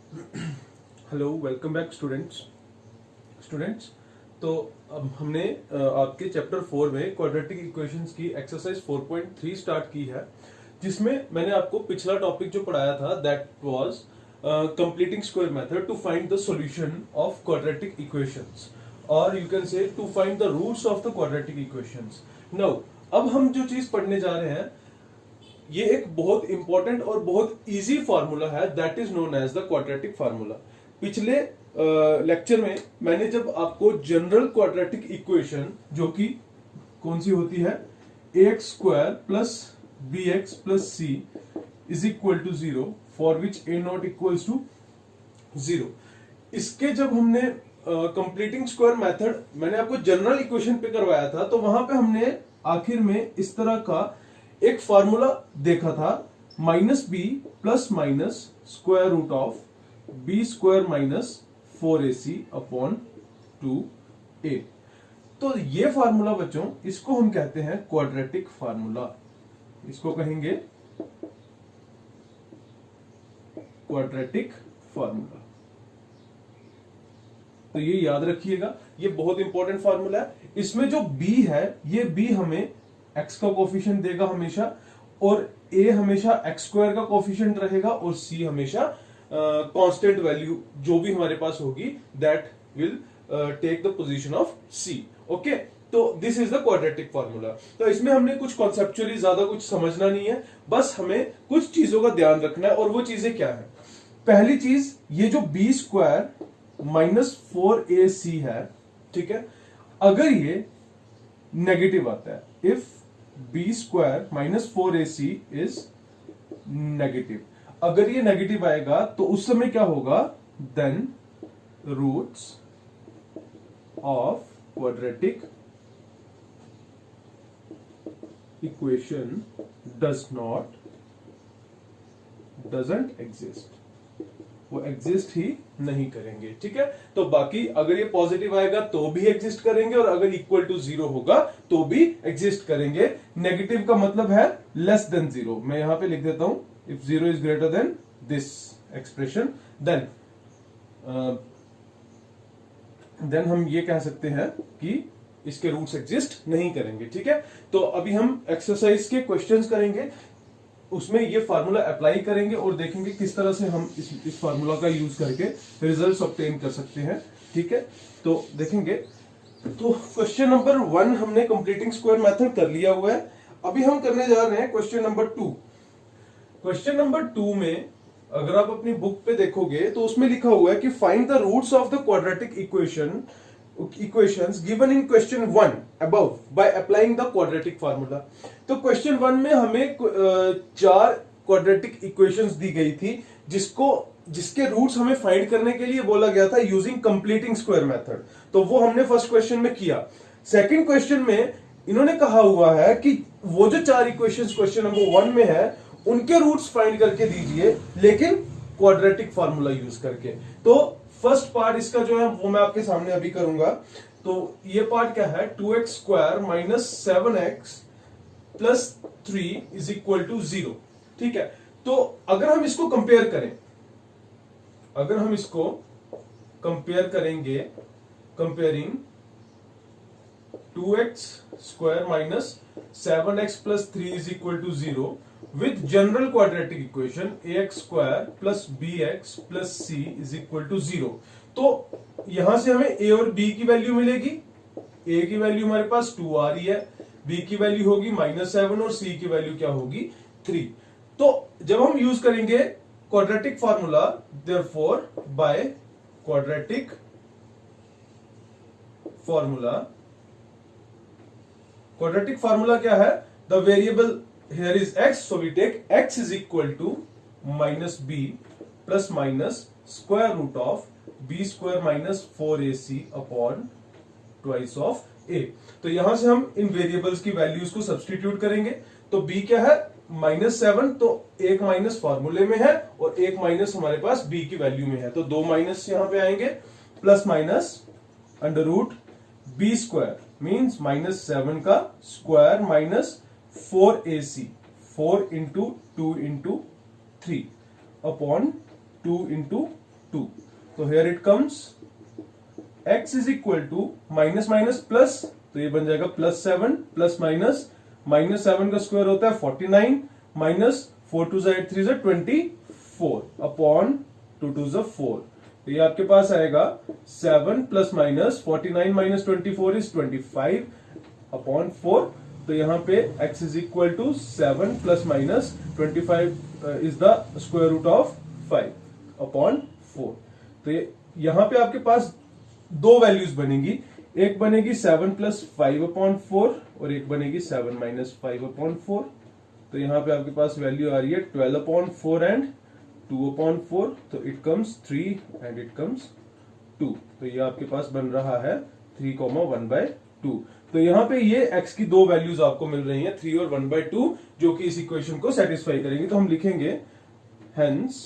Hello, welcome back students. तो अब हमने आपके चैप्टर 4 में क्वाड्रेटिक इक्वेशंस की एक्सरसाइज 4.3 स्टार्ट की है, जिसमें मैंने आपको पिछला टॉपिक जो पढ़ाया था that was completing square method to find the solution of quadratic equations, और you can say to find the roots of the quadratic equations. Now अब हम जो चीज पढ़ने जा रहे हैं ये एक बहुत इंपॉर्टेंट और बहुत इजी फार्मूला है that is known as the quadratic formula. पिछले लेक्चर में मैंने जब आपको जनरल क्वाड्रेटिक इक्वेशन जो कि कौन सी होती है, ax square plus B X plus C is equal to 0 for which a not equals to 0, इसके जब हमने कंप्लीटिंग स्क्वायर मेथड मैंने आपको जनरल इक्वेशन पे करवाया था, तो वहां पे हमने आखिर में इस तरह का एक फार्मूला देखा था, minus B plus minus square root of B square minus 4ac upon 2a। तो ये फार्मूला बच्चों, इसको हम कहते हैं क्वाड्रेटिक फार्मूला, इसको कहेंगे क्वाड्रेटिक फार्मूला। तो ये याद रखिएगा, ये बहुत इंपॉर्टेंट फार्मूला है। इसमें जो b है, ये b हमें x का कोफिशिएंट देगा हमेशा, और a हमेशा x स्क्वायर का कोफिशिएंट रहेगा, और c हमेशा कांस्टेंट वैल्यू जो भी हमारे पास होगी that will take the position of c। Okay, तो this is the quadratic formula. तो इसमें हमने कुछ कॉन्सेप्चुअली ज्यादा कुछ समझना नहीं है, बस हमें कुछ चीजों का ध्यान रखना है, और वो चीजें क्या है। पहली चीज, ये जो बी स्क्वायर माइनस 4ac है, ठीक है, अगर ये नेगेटिव आता है, if B square minus 4ac is negative, अगर ये नेगेटिव आएगा तो उस समय क्या होगा, then roots of quadratic equation doesn't exist, वो एग्जिस्ट ही नहीं करेंगे। ठीक है, तो बाकी अगर ये पॉजिटिव आएगा तो भी एग्जिस्ट करेंगे, और अगर इक्वल टू 0 होगा तो भी एग्जिस्ट करेंगे। नेगेटिव का मतलब है लेस देन 0। मैं यहां पे लिख देता हूं, if 0 is greater than this expression, then हम ये कह सकते हैं कि इसके रूट्स एग्जिस्ट नहीं करेंगे। ठीक है, तो अभी हम एक्सरसाइज के क्वेश्चंस करेंगे, उसमें ये फार्मूला अप्लाई करेंगे और देखेंगे किस तरह से हम इस फार्मूला का यूज करके रिजल्ट्स ऑब्टेन कर सकते हैं। ठीक है, तो देखेंगे। तो क्वेश्चन नंबर 1 हमने कंप्लीटिंग स्क्वायर मेथड कर लिया हुआ है। अभी हम करने जा रहे हैं क्वेश्चन नंबर 2। क्वेश्चन नंबर 2 में अगर आप अपनी बुक पे देखोगे तो उसमें लिखा हुआ है कि find the roots of the quadratic equations given in question 1 above by applying the quadratic formula. तो क्वेश्चन 1 में हमें 4 क्वाड्रेटिक इक्वेशंस दी गई थी, जिसके रूट्स हमें फाइंड करने के लिए बोला गया था यूजिंग कंप्लीटिंग स्क्वायर मेथड। तो वो हमने फर्स्ट क्वेश्चन में किया। सेकंड क्वेश्चन में इन्होंने कहा हुआ है कि वो जो 4 इक्वेशंस क्वेश्चन नंबर 1 में है उनके रूट्स फाइंड करके दीजिए, लेकिन क्वाड्रेटिक फार्मूला यूज करके। तो फर्स्ट पार्ट इसका जो है वो मैं आपके सामने अभी करूंगा। तो ये पार्ट क्या है, 2x square minus 7x plus 3 is equal to 0। ठीक है, तो अगर हम इसको कंपेयर करें, अगर हम इसको कंपेयर करेंगे, comparing 2x square minus 7x plus 3 is equal to 0 with general quadratic equation ax square plus bx plus c is equal to 0। तो यहां से हमें a और b की वैल्यू मिलेगी। a की वैल्यू हमारे पास 2 आ रही है, b की वैल्यू होगी -7 और c की वैल्यू क्या होगी 3। तो जब हम यूज करेंगे quadratic formula, therefore by quadratic formula, quadratic formula क्या है, the variable here is x, so we take x is equal to minus b plus minus square root of b square minus 4ac upon twice of a। तो यहां से हम इन variables की values को substitute करेंगे। तो b क्या है, -7, तो एक माइनस फार्मूले में है और एक माइनस हमारे पास b की वैल्यू में है, तो 2 माइनस यहां पे आएंगे, plus minus under root b square means -7 का square minus 4ac, 4 into 2 into 3 upon 2 into 2। तो here it comes x is equal to minus minus plus, तो ये बन जाएगा +7 प्लस माइनस, -7 का स्क्वायर होता है 49 माइनस 4 2 8 3 24 अपॉन 2 2 4। तो ये आपके पास आएगा 7 plus minus 49 minus 24 is 25 upon 4। तो यहाँ पे x is equal to 7 plus minus 25 is the square root of 5 upon 4। तो यहाँ पे आपके पास दो वैल्यूज बनेगी, एक बनेगी 7 प्लस 5 अपॉन 4 और एक बनेगी 7 माइनस 5 अपॉन 4। तो यहाँ पे आपके पास वैल्यू आ रही है 12 अपॉन 4 एंड 2 अपॉन 4। तो it comes 3 and it comes 2। तो ये आपके पास बन रहा है 3,1/2। तो यहाँ पे ये x की दो वैल्यूज आपको मिल रही हैं 3 और 1/2, जो कि इस इक्वेशन को सेटिस्फाई करेंगे। तो हम लिखेंगे hence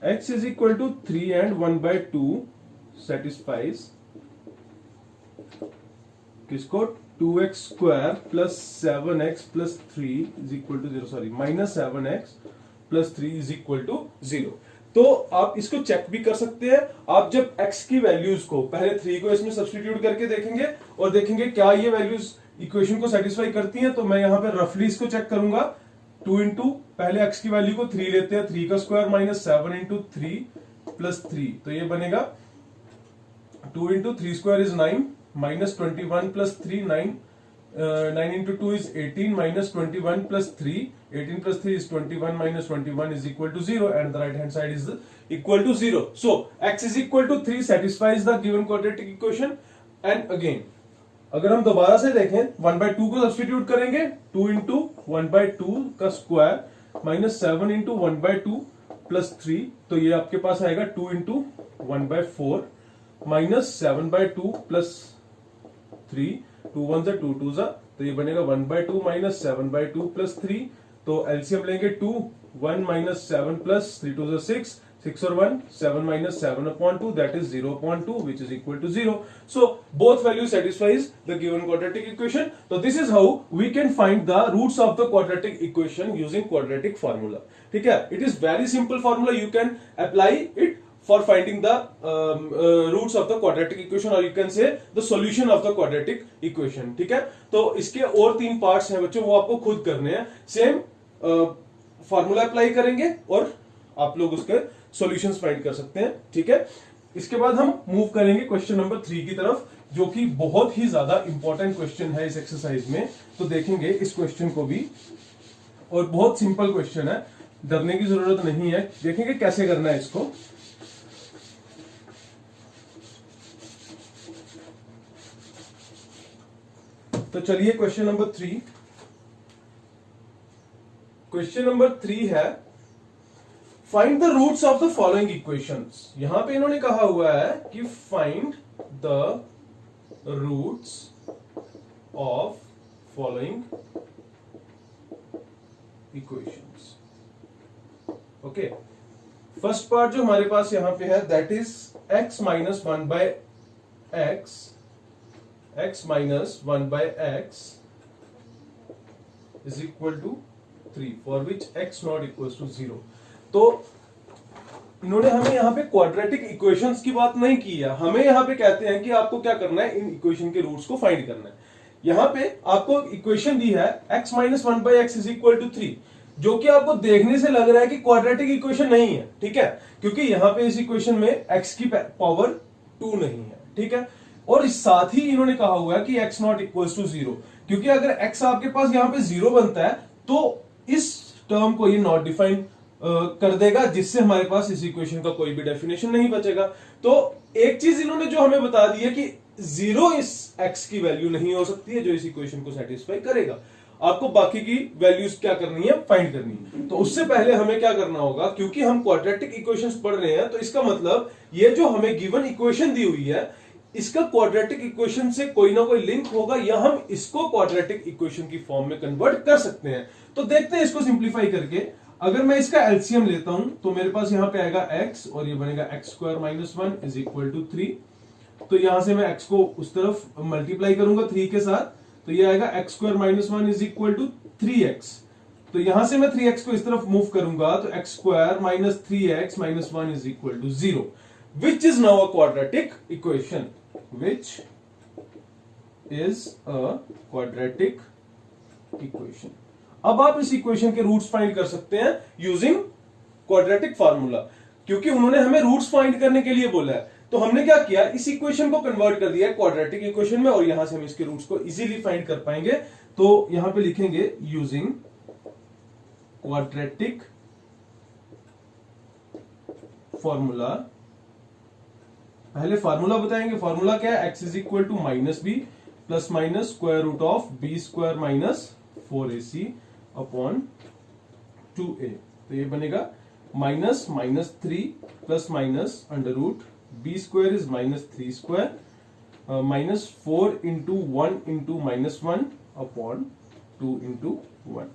x is equal to 3 and 1/2 satisfies किसको, 2x square plus 7x plus 3 is equal to 0, sorry -7x plus 3 is equal to 0। तो आप इसको चेक भी कर सकते हैं। आप जब x की वैल्यूज को पहले 3 को इसमें सब्स्टिट्यूट करके देखेंगे और देखेंगे क्या ये वैल्यूज इक्वेशन को सेटिस्फाई करती हैं। तो मैं यहां पे रफली इसको चेक करूंगा। 2 इंटू पहले x की वैल्यू को 3 लेते हैं, 3 का स्क्वायर माइनस 7 इंटू 3 प्लस 3, तो ये बनेगा 2 into 3 square is 9 minus 21 plus 3 9 9 into 2 is 18 minus 21 plus 3, 18 plus 3 is 21 minus 21 is equal to 0 and the right hand side is equal to 0. So x is equal to 3 satisfies the given quadratic equation. And again अगर हम दोबारा से देखें 1/2 को substitute करेंगे, 2 into 1/2 का square minus 7 into 1/2 plus 3, तो ये आपके पास आएगा 2 into 1/4 माइनस 7/2 प्लस 3, 2 1 जा 2 2 जा, तो ये बनेगा 1/2 माइनस 7/2 प्लस 3। तो एलसीएम लेंगे 2 1 माइनस 7 प्लस 3 2 जा 6, 6 और 1 7 minus 7 upon 2 that is 0/2 which is equal to 0। So both value satisfies the given quadratic equation. तो this is how we can find the roots of the quadratic equation using quadratic formula. ठीक है, it is very simple formula, you can apply it for finding the roots of the quadratic equation or you can say the solution of the quadratic equation। ठीक है, तो इसके और 3 parts हैं बच्चों, वो आपको खुद करने हैं। सेम फॉर्मूला अप्लाई करेंगे और आप लोग उसके सॉल्यूशंस फाइंड कर सकते हैं। ठीक है, इसके बाद हम मूव करेंगे क्वेश्चन नंबर 3 की तरफ, जो कि बहुत ही ज्यादा इंपॉर्टेंट क्वेश्चन है इस एक्सरसाइज में। तो देखेंगे इस क्वेश्चन को भी, और बहुत सिंपल क्वेश्चन है, डरने की जरूरत नहीं है। देखेंगे कैसे करना है इसको। तो चलिए क्वेश्चन नंबर 3। क्वेश्चन नंबर 3 है find the roots of the following equations. यहां पे इन्होंने कहा हुआ है कि find the roots of following equations. Okay, first part जो हमारे पास यहां पे है that is x minus 1/x, x minus 1/x is equal to 3 for which x not equals to 0। तो इन्होंने हमें यहाँ पे क्वाड्रेटिक इक्वेशंस की बात नहीं की है, हमें यहाँ पे कहते हैं कि आपको क्या करना है, इन इक्वेशन के रूट्स को फाइंड करना है। यहाँ पे आपको इक्वेशन दी है x minus 1/x is equal to 3, जो कि आपको देखने से लग रहा है कि क्वाड्रेटिक इक्वेशन नहीं है। ठीक है, क्योंकि यहाँ पे इस इक्वेशन में x की पावर 2 नहीं है। ठीक है, और इस साथ ही इन्होंने कहा हुआ है कि x नॉट इक्वल्स टू 0, क्योंकि अगर x आपके पास यहां पे 0 बनता है तो इस टर्म को ये नॉट डिफाइन कर देगा, जिससे हमारे पास इस इक्वेशन का कोई भी डेफिनेशन नहीं बचेगा। तो एक चीज इन्होंने जो हमें बता दी है कि 0 इस x की वैल्यू नहीं हो सकती है जो इस इक्वेशन को सेटिस्फाई करेगा। आपको बाकी की वैल्यूज क्या करनी है, फाइंड करनी है। तो उससे पहले हमें क्या करना होगा, क्योंकि हम क्वाड्रेटिक इक्वेशंस पढ़ रहे हैं, तो इसका मतलब ये जो हमें गिवन इक्वेशन दी हुई है इसका क्वाड्रेटिक इक्वेशन से कोई ना कोई लिंक होगा, या हम इसको क्वाड्रेटिक इक्वेशन की फॉर्म में कन्वर्ट कर सकते हैं। तो देखते हैं इसको सिंप्लीफाई करके। अगर मैं इसका एलसीएम लेता हूं तो मेरे पास यहां पे आएगा x और ये बनेगा x square minus 1 is equal to 3। तो यहां से मैं x को उस तरफ मल्टीप्लाई करूंगा 3 के साथ, तो ये आएगा x square minus 1 is equal to 3x। तो यहां से मैं 3x को इस तरफ मूव करूंगा तो x square minus 3x minus 1 is equal to 0, which is now a quadratic equation, which is a quadratic equation. अब आप इस इक्वेशन के रूट्स फाइंड कर सकते हैं यूजिंग क्वाड्रेटिक फार्मूला, क्योंकि उन्होंने हमें रूट्स फाइंड करने के लिए बोला है। तो हमने क्या किया, इस इक्वेशन को कन्वर्ट कर दिया क्वाड्रेटिक इक्वेशन में, और यहां से हम इसके रूट्स को इजीली फाइंड कर पाएंगे। तो यहां पे लिखेंगे यूजिंग क्वाड्रेटिक फॉर्मूला। पहले फार्मूला बताएंगे, फार्मूला क्या है, x is equal to minus B plus minus square root of B square minus 4ac upon 2a। तो ये बनेगा minus minus 3 plus minus under root B square is minus 3 square minus 4 into 1 into minus 1 upon 2 into 1,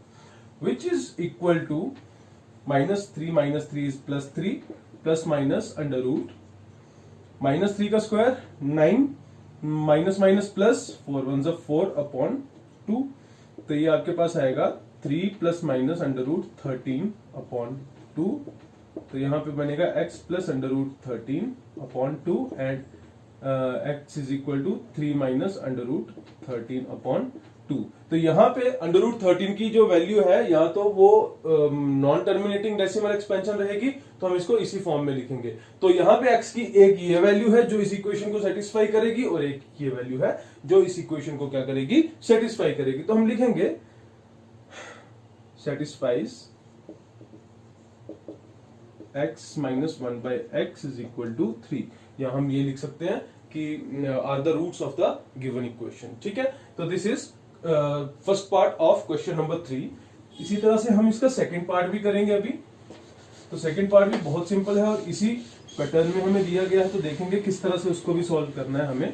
which is equal to minus 3 is plus 3 plus minus under root minus 3 का square 9 minus minus plus 4 1 4 upon 2। तो ये आपके पास आएगा 3 plus minus under root 13 upon 2। तो यहां पे बनेगा x plus under root 13 upon 2 and x is equal to 3 minus under root 13 upon 2। तो यहां पे अंडर रूट 13 की जो वैल्यू है, या तो वो नॉन टर्मिनेटिंग डेसिमल एक्सपेंशन रहेगी, तो हम इसको इसी फॉर्म में लिखेंगे। तो यहां पे x की एक ये वैल्यू है जो इस इक्वेशन को सेटिस्फाई करेगी, और एक ये वैल्यू है जो इस इक्वेशन को क्या करेगी, सेटिस्फाई करेगी। तो हम लिखेंगे satisfies x minus 1 by X is equal to 3, या हम ये लिख सकते हैं कि are the roots of the given equation. ठीक है, तो this is first part of question number 3। इसी तरह से हम इसका सेकंड पार्ट भी करेंगे अभी। तो सेकंड पार्ट भी बहुत सिंपल है और इसी पैटर्न में हमें दिया गया है, तो देखेंगे किस तरह से उसको भी सॉल्व करना है हमें।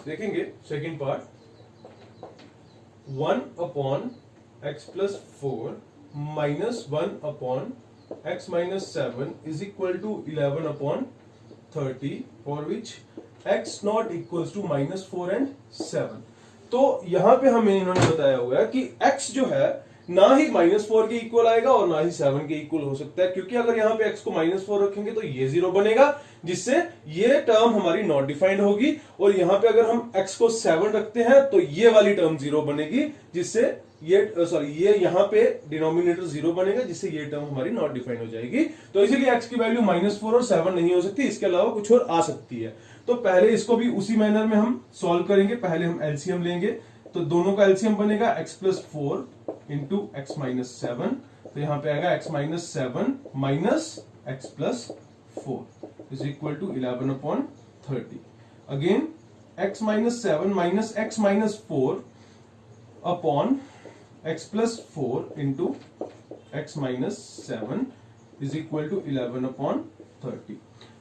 देखेंगे second part, 1 upon X plus 4 minus 1 upon x minus 7 is equal to 11 upon 30, for which x not equals to minus 4 and 7। तो यहां पे हमें इन्होंने बताया हुआ है कि x जो है ना ही माइनस 4 के इक्वल आएगा और ना ही 7 के इक्वल हो सकता है, क्योंकि अगर यहां पे x को माइनस 4 रखेंगे तो ये 0 बनेगा, जिससे ये टर्म हमारी नॉट डिफाइंड होगी, और यहां पे अगर हम x को 7 रखते हैं तो ये वाली टर्म 0 बनेगी, जिससे ये यहां पे डिनोमिनेटर 0 बनेगा, जिससे ये टर्म हमारी नॉट डिफाइंड हो जाएगी। तो इसीलिए x की वैल्यू माइनस 4 और 7 नहीं हो सकती, इसके अलावा कुछ और आ सकती है। तो पहले इसको भी उसी मैनर में हम सॉल्व करेंगे। पहले हम एलसीएम लेंगे, तो दोनों का एलसीएम बनेगा x plus 4 into X minus 7। तो यहां पे आएगा x minus 7 minus X plus 4 is equal to 11 upon 30। Again x minus 7 minus X minus 4 upon x plus 4 into X minus 7 is equal to 11 upon 30।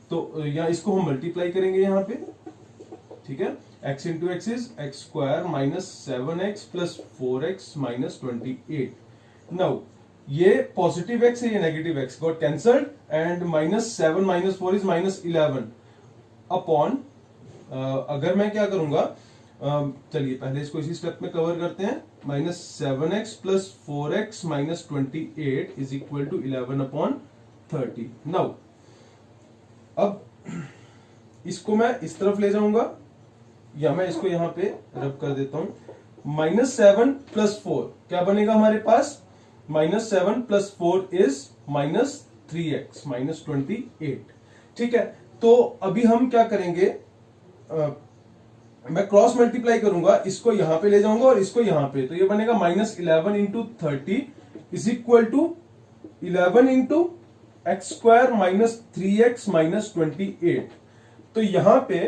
तो या इसको हम multiply करेंगे यहां पे, ठीक है। x into x is x square minus 7x plus 4x minus 28। Now ये पॉजिटिव x है, ये negative x got cancelled, and minus 7 minus 4 is minus 11 upon, अगर मैं क्या करूंगा, चलिए पहले इसको इसी स्टेप में कवर करते हैं। Minus 7x plus 4x minus 28 is equal to 11 upon 30। Now अब इसको मैं इस तरफ ले जाऊंगा, या मैं इसको यहां पे रब कर देता हूं। माइनस 7 प्लस 4 क्या बनेगा हमारे पास, minus 7 plus 4 is minus 3x minus 28। ठीक है, तो अभी हम क्या करेंगे, मैं क्रॉस मल्टीप्लाई करूंगा, इसको यहां पे ले जाऊंगा और इसको यहां पे, तो ये बनेगा minus 11 into 30 is equal to 11 into X square minus 3x minus 28। तो यहां पे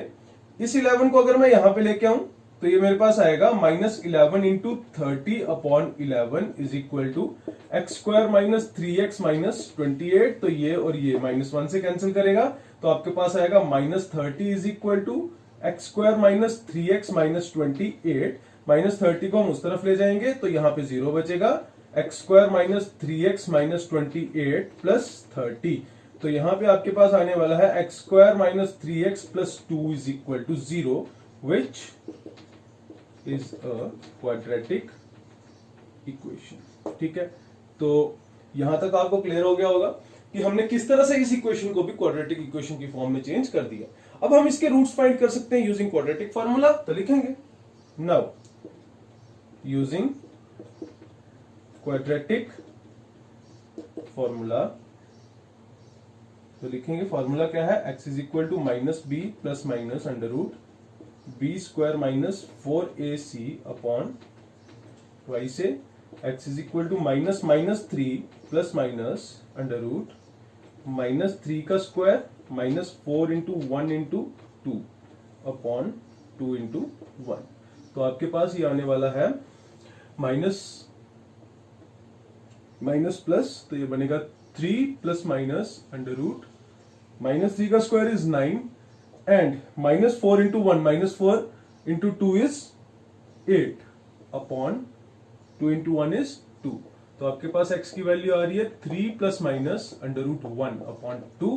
इस 11 को अगर मैं यहां पे लेके आऊं तो ये मेरे पास आएगा minus 11 into 30 upon 11 is equal to x square minus 3x minus 28। तो ये और ये माइनस 1 से कैंसिल करेगा, तो आपके पास आएगा minus 30 is equal to x square minus 3x minus 28। Minus 30 को हम उस तरफ ले जाएंगे तो यहां पे 0 बचेगा, x square minus 3x minus 28 plus 30। तो यहां पे आपके पास आने वाला है x square minus 3x plus 2 is equal to 0, which is a quadratic equation। ठीक है, तो यहां तक आपको क्लियर हो गया होगा कि हमने किस तरह से इस इक्वेशन को भी क्वाड्रेटिक इक्वेशन की फॉर्म में चेंज कर दिया। अब हम इसके रूट्स फाइंड कर सकते हैं यूजिंग क्वाड्रेटिक फार्मूला, तो लिखेंगे नाउ यूजिंग क्वाड्रेटिक फॉर्मूला, तो लिखेंगे फॉर्मूला क्या है, x is equal to minus B plus minus under root B square minus 4ac upon twice a, x is equal to minus minus 3 plus minus under root minus 3 का square minus 4 into 1 into 2 upon 2 into 1। तो आपके पास ये आने वाला है minus minus plus, तो ये बनेगा 3 plus minus under root minus 3 का square is 9 and minus 4 into 1 minus 4 into 2 is 8 upon 2 into 1 is 2। तो आपके पास x की वैल्यू आ रही है 3 plus minus under root 1 upon 2।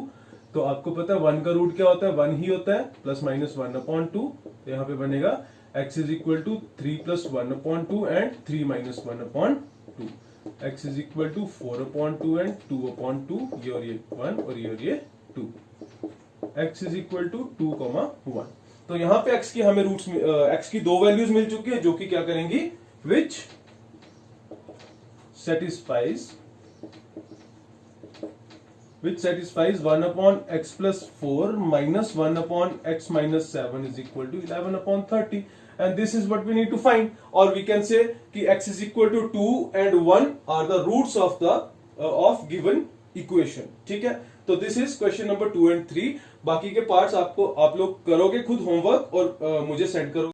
तो आपको पता है 1 का रूट क्या होता है, 1 ही होता है, प्लस माइनस 1 अपॉन 2। तो यहाँ पे बनेगा x is equal to 3 plus 1 upon 2 and 3 minus 1 upon 2। x is equal to 4 upon 2 and 2 upon 2, ये और ये 1 और ये 2। x is equal to 2, 1। तो यहाँ पे x की हमें रूट्स x की दो वैल्यूज मिल चुकी है जो कि क्या करेंगी, विच satisfies 1 upon x plus 4 minus 1 upon x minus 7 is equal to 11 upon 30, and this is what we need to find, or we can say कि x is equal to 2 and 1 are the roots of the of given equation। ठीक है, तो this is question number 2 and 3। बाकी के parts आप लोग करोगे खुद होमवर्क और मुझे सेंड करोगे।